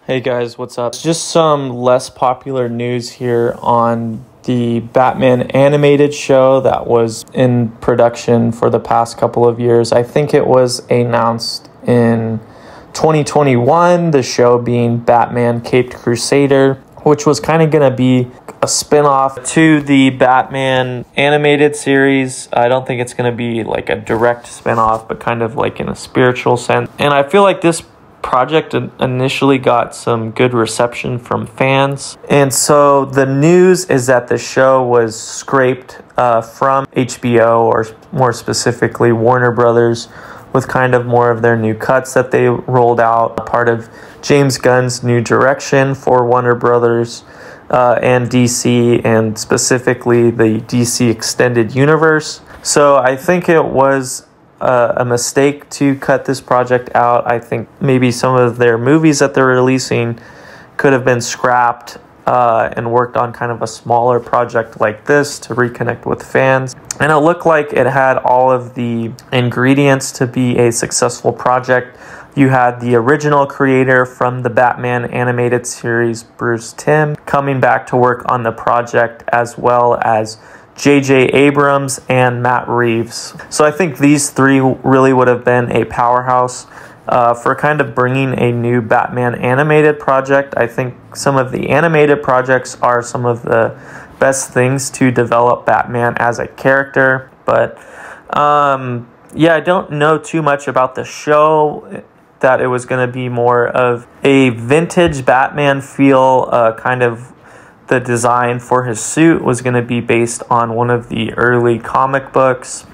Hey guys, what's up? Just some less popular news here on the Batman animated show that was in production for the past couple of years. I think it was announced in 2021, the show being Batman Caped Crusader, which was kind of going to be a spin-off to the Batman animated series. I don't think it's going to be like a direct spin-off, but kind of like in a spiritual sense. And I feel like this project initially got some good reception from fans, and so the news is that the show was scraped from HBO, or more specifically Warner Brothers, with kind of more of their new cuts that they rolled out, part of James Gunn's new direction for Warner Brothers and DC, and specifically the DC Extended Universe. So I think it was a mistake to cut this project out. I think maybe some of their movies that they're releasing could have been scrapped and worked on kind of a smaller project like this to reconnect with fans. And it looked like it had all of the ingredients to be a successful project. You had the original creator from the Batman animated series, Bruce Timm, coming back to work on the project, as well as J.J. Abrams and Matt Reeves. So I think these three really would have been a powerhouse for kind of bringing a new Batman animated project. I think some of the animated projects are some of the best things to develop Batman as a character. But yeah, I don't know too much about the show. That it was going to be more of a vintage Batman feel, kind of. The design for his suit was going to be based on one of the early comic books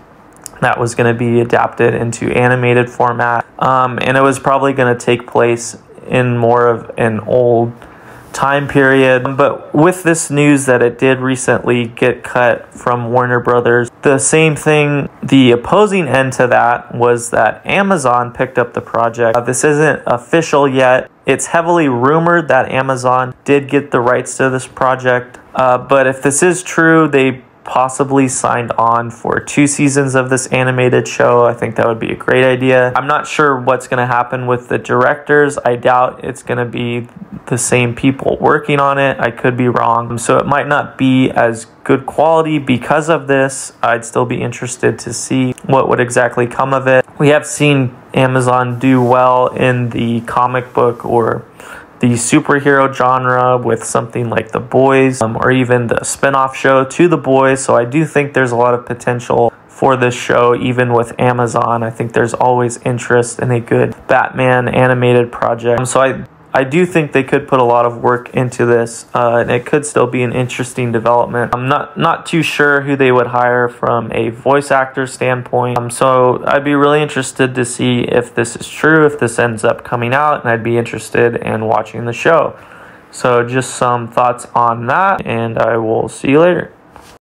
that was going to be adapted into animated format. And it was probably going to take place in more of an old time period. But with this news that it did recently get cut from Warner Brothers, the same thing, the opposing end to that was that Amazon picked up the project. This isn't official yet. It's heavily rumored that Amazon did get the rights to this project. But if this is true, they possibly signed on for 2 seasons of this animated show. I think that would be a great idea. I'm not sure what's going to happen with the directors. I doubt it's going to be the same people working on it. I could be wrong. So it might not be as good quality because of this. I'd still be interested to see what would exactly come of it. We have seen Amazon do well in the comic book or the superhero genre with something like The Boys, or even the spin-off show to The Boys. So I do think there's a lot of potential for this show, even with Amazon. I think there's always interest in a good Batman animated project. So I do think they could put a lot of work into this, and it could still be an interesting development. I'm not too sure who they would hire from a voice actor standpoint. So I'd be really interested to see if this is true, if this ends up coming out, and I'd be interested in watching the show. So just some thoughts on that, and I will see you later.